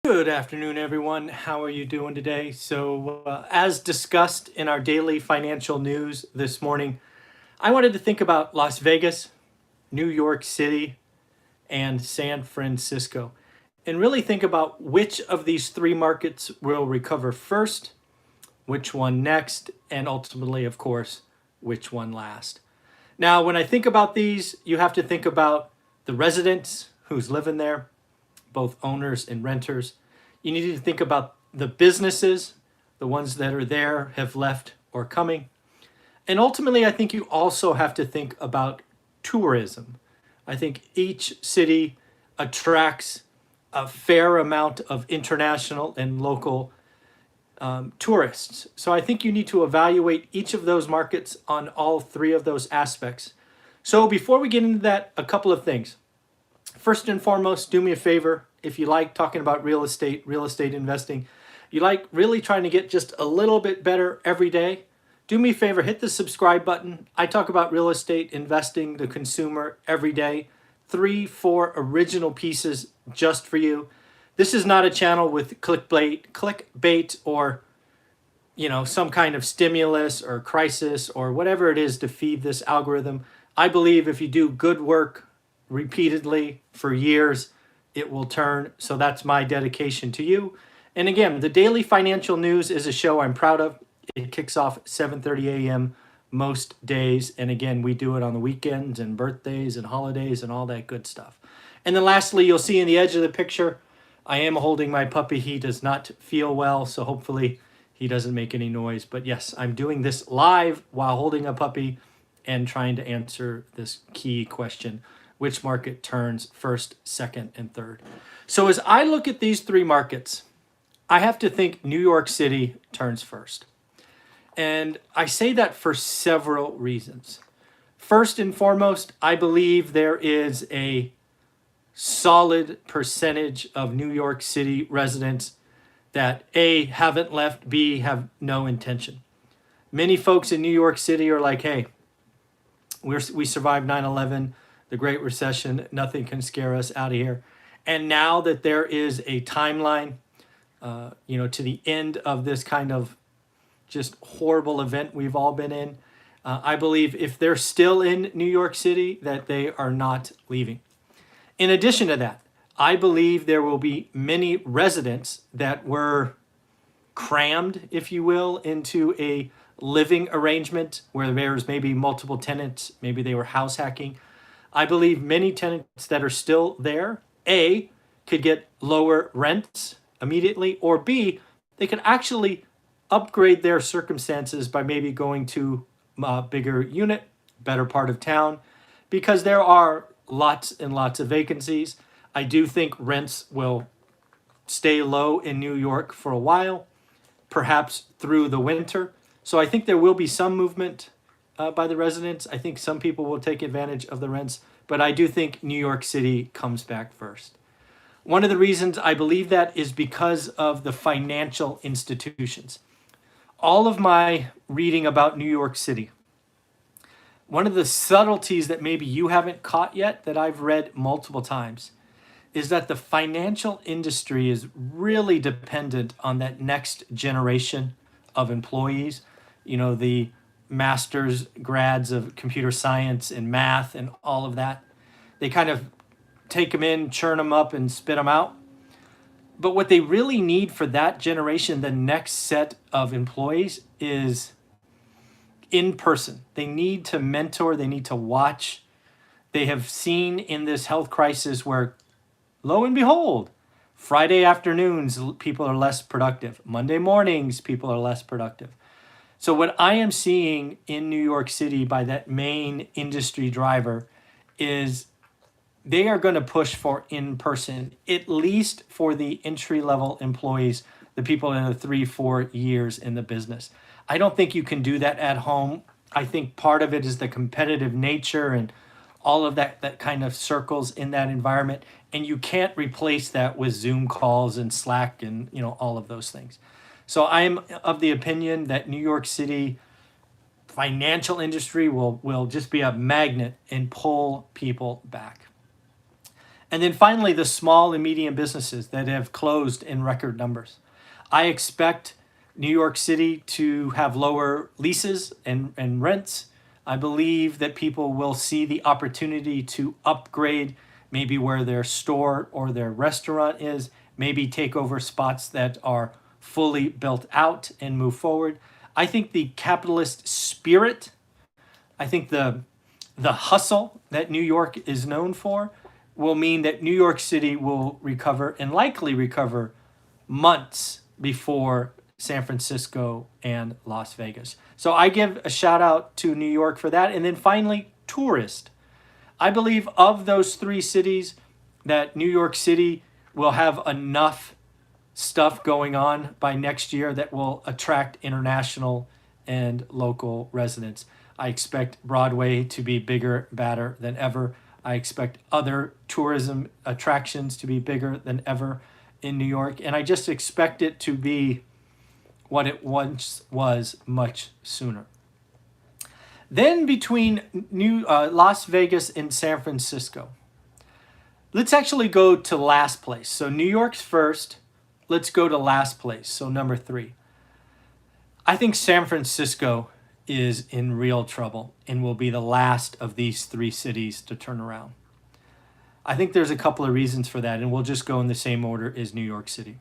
Good afternoon, everyone. How are you doing today? As discussed in our daily financial news this morning, I wanted to think about Las Vegas, New York City, and San Francisco, and really think about which of these three markets will recover first, which one next, and ultimately, of course, which one last. Now, when I think about these, you have to think about the residents who's living there, both owners and renters. You need to think about the businesses, the ones that are there, have left, or coming. And ultimately, I think you also have to think about tourism. I think each city attracts a fair amount of international and local tourists. So I think you need to evaluate each of those markets on all three of those aspects. So before we get into that, a couple of things. First and foremost, do me a favor. If you like talking about real estate investing, you like really trying to get just a little bit better every day, do me a favor, hit the subscribe button. I talk about real estate investing, the consumer every day. 3, 4 original pieces just for you. This is not a channel with clickbait or some kind of stimulus or crisis or whatever it is to feed this algorithm. I believe if you do good work repeatedly for years, it will turn. So that's my dedication to you. And again, the Daily Financial News is a show I'm proud of. It kicks off at 7:30 a.m. most days. And again, we do it on the weekends and birthdays and holidays and all that good stuff. And then lastly, you'll see in the edge of the picture, I am holding my puppy. He does not feel well, so hopefully he doesn't make any noise. But yes, I'm doing this live while holding a puppy and trying to answer this key question: which market turns first, second, and third? So as I look at these three markets, I have to think New York City turns first. And I say that for several reasons. First and foremost, I believe there is a solid percentage of New York City residents that A, haven't left, B, have no intention. Many folks in New York City are like, hey, we survived 9/11, the Great Recession, nothing can scare us out of here. And now that there is a timeline, to the end of this kind of just horrible event we've all been in, I believe if they're still in New York City, that they are not leaving. In addition to that, I believe there will be many residents that were crammed, if you will, into a living arrangement where there's maybe multiple tenants, maybe they were house hacking. I believe many tenants that are still there, A, could get lower rents immediately, or B, they could actually upgrade their circumstances by maybe going to a bigger unit, better part of town, because there are lots and lots of vacancies. I do think rents will stay low in New York for a while, perhaps through the winter. So I think there will be some movement by the residents. I think some people will take advantage of the rents, but I do think New York City comes back first. One of the reasons I believe that is because of the financial institutions. All of my reading about New York City, one of the subtleties that maybe you haven't caught yet, that I've read multiple times, is that the financial industry is really dependent on that next generation of employees. The master's grads of computer science and math and all of that. They kind of take them in, churn them up, and spit them out. But what they really need for that generation, the next set of employees, is in person. They need to mentor, they need to watch. They have seen in this health crisis where, lo and behold, Friday afternoons, people are less productive. Monday mornings, people are less productive. So what I am seeing in New York City by that main industry driver is they are going to push for in-person, at least for the entry-level employees, the people in the 3-4 years in the business. I don't think you can do that at home. I think part of it is the competitive nature and all of that kind of circles in that environment. And you can't replace that with Zoom calls and Slack and all of those things. So I'm of the opinion that New York City financial industry will just be a magnet and pull people back. And then finally, the small and medium businesses that have closed in record numbers. I expect New York City to have lower leases and rents. I believe that people will see the opportunity to upgrade maybe where their store or their restaurant is, maybe take over spots that are fully built out and move forward. I think the capitalist spirit, I think the hustle that New York is known for will mean that New York City will recover and likely recover months before San Francisco and Las Vegas. So I give a shout out to New York for that. And then finally, tourist. I believe of those three cities that New York City will have enough stuff going on by next year that will attract international and local residents. I expect Broadway to be bigger, badder than ever. I expect other tourism attractions to be bigger than ever in New York. And I just expect it to be what it once was much sooner. Then between Las Vegas and San Francisco, let's actually go to last place. So New York's first. Let's go to last place. So number 3. I think San Francisco is in real trouble and will be the last of these 3 cities to turn around. I think there's a couple of reasons for that, and we'll just go in the same order as New York City.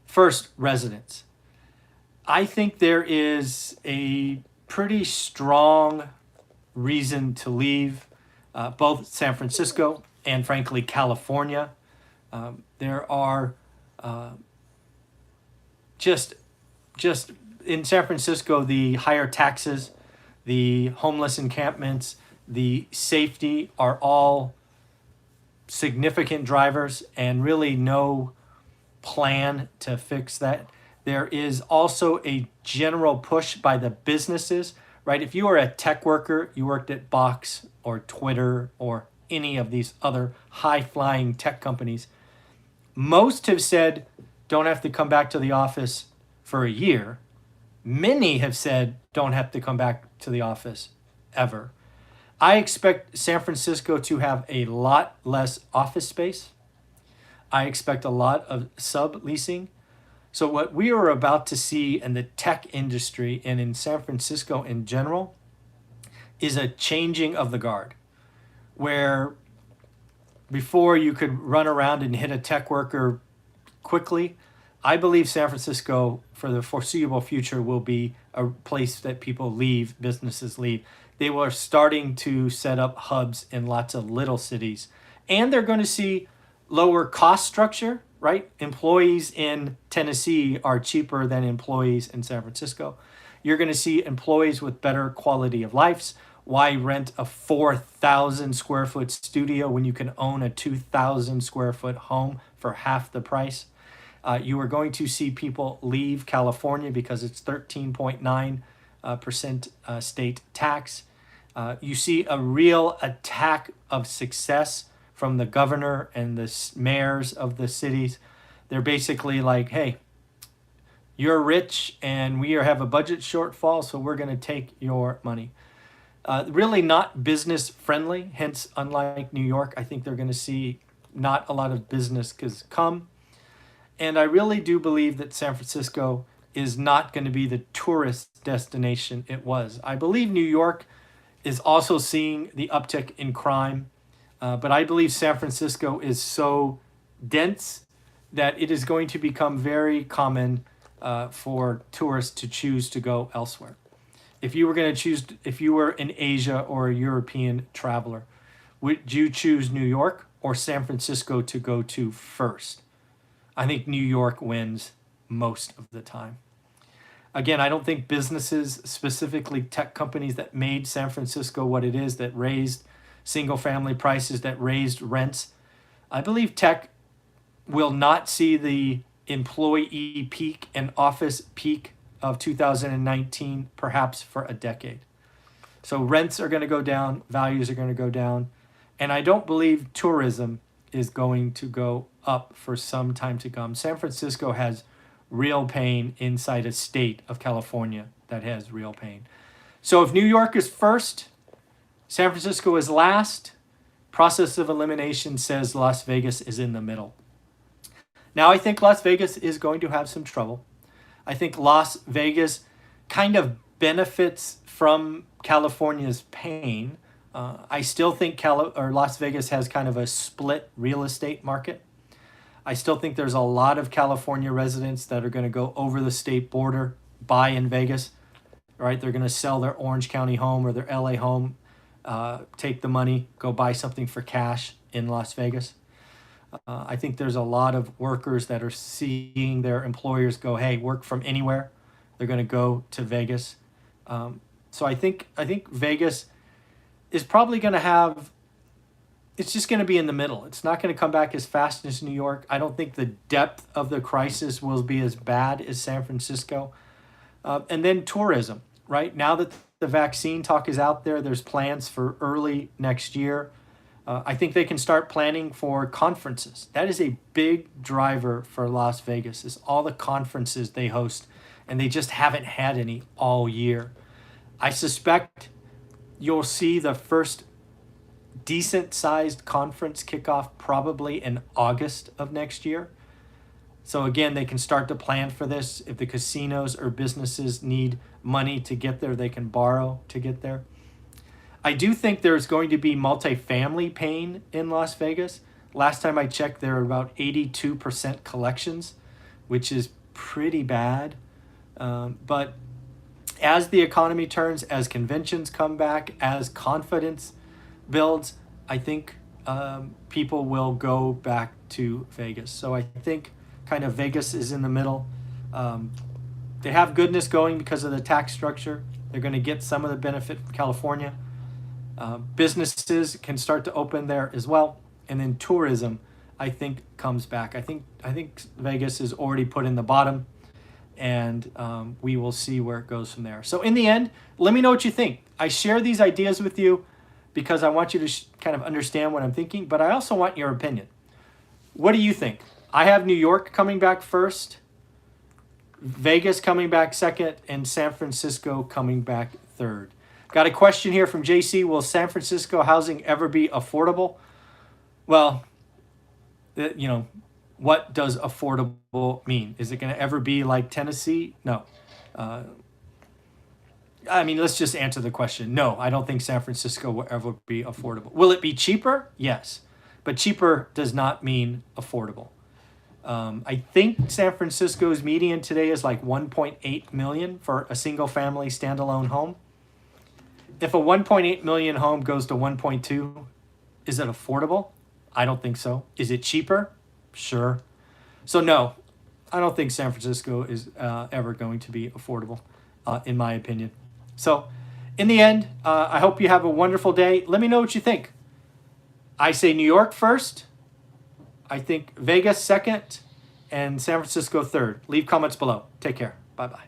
First, residents. I think there is a pretty strong reason to leave both San Francisco and, frankly, California. There are just in San Francisco, the higher taxes, the homeless encampments, the safety are all significant drivers, and really no plan to fix that. There is also a general push by the businesses, right? If you are a tech worker, you worked at Box or Twitter or any of these other high-flying tech companies, most have said don't have to come back to the office for a year. Many have said don't have to come back to the office ever. I expect San Francisco to have a lot less office space. I expect a lot of subleasing. So what we are about to see in the tech industry and in San Francisco in general is a changing of the guard, where before you could run around and hit a tech worker quickly. I believe San Francisco for the foreseeable future will be a place that people leave, businesses leave. They were starting to set up hubs in lots of little cities, and they're going to see lower cost structure, right? Employees in Tennessee are cheaper than employees in San Francisco. You're going to see employees with better quality of lives. Why rent a 4,000 square foot studio when you can own a 2,000 square foot home for half the price? You are going to see people leave California because it's 13.9% state tax. You see a real attack of success from the governor and the mayors of the cities. They're basically like, hey, you're rich and we have a budget shortfall, so we're going to take your money. Really not business friendly, hence unlike New York, I think they're going to see not a lot of business come. And I really do believe that San Francisco is not going to be the tourist destination it was. I believe New York is also seeing the uptick in crime, but I believe San Francisco is so dense that it is going to become very common for tourists to choose to go elsewhere. If you were in Asia or a European traveler, would you choose New York or San Francisco to go to first? I think New York wins most of the time. Again, I don't think businesses, specifically tech companies that made San Francisco what it is, that raised single-family prices, that raised rents, I believe tech will not see the employee peak and office peak of 2019, perhaps for a decade. So rents are going to go down, values are going to go down, and I don't believe tourism is going to go up for some time to come. San Francisco has real pain inside a state of California that has real pain. So if New York is first, San Francisco is last, Process of elimination says Las Vegas is in the middle. Now, I think Las Vegas is going to have some trouble. I think Las Vegas kind of benefits from California's pain. I still think Las Vegas has kind of a split real estate market. I still think there's a lot of California residents that are going to go over the state border, buy in Vegas, right? They're going to sell their Orange County home or their LA home, take the money, go buy something for cash in Las Vegas. I think there's a lot of workers that are seeing their employers go, hey, work from anywhere. They're going to go to Vegas. So I think Vegas is probably going to have, it's just going to be in the middle. It's not going to come back as fast as New York. I don't think the depth of the crisis will be as bad as San Francisco. And then tourism, right? Now that the vaccine talk is out there, there's plans for early next year. I think they can start planning for conferences. That is a big driver for Las Vegas, is all the conferences they host, and they just haven't had any all year. I suspect you'll see the first decent-sized conference kickoff probably in August of next year. So again, they can start to plan for this. If the casinos or businesses need money to get there, they can borrow to get there. I do think there's going to be multifamily pain in Las Vegas. Last time I checked, there were about 82% collections, which is pretty bad. But as the economy turns, as conventions come back, as confidence builds, I think people will go back to Vegas. So I think kind of Vegas is in the middle. They have goodness going because of the tax structure. They're going to get some of the benefit from California. Businesses can start to open there as well. And then tourism, I think, comes back. I think Vegas is already put in the bottom, and we will see where it goes from there. So in the end, let me know what you think. I share these ideas with you because I want you to kind of understand what I'm thinking, but I also want your opinion. What do you think? I have New York coming back first, Vegas coming back second, and San Francisco coming back third. Got a question here from JC. Will San Francisco housing ever be affordable? Well, what does affordable mean? Is it going to ever be like Tennessee? No. Let's just answer the question. No, I don't think San Francisco will ever be affordable. Will it be cheaper? Yes. But cheaper does not mean affordable. I think San Francisco's median today is like 1.8 million for a single family standalone home. If a 1.8 million home goes to 1.2, is it affordable? I don't think so. Is it cheaper? Sure. So no, I don't think San Francisco is ever going to be affordable, in my opinion. So in the end, I hope you have a wonderful day. Let me know what you think. I say New York first. I think Vegas second, and San Francisco third. Leave comments below. Take care. Bye-bye.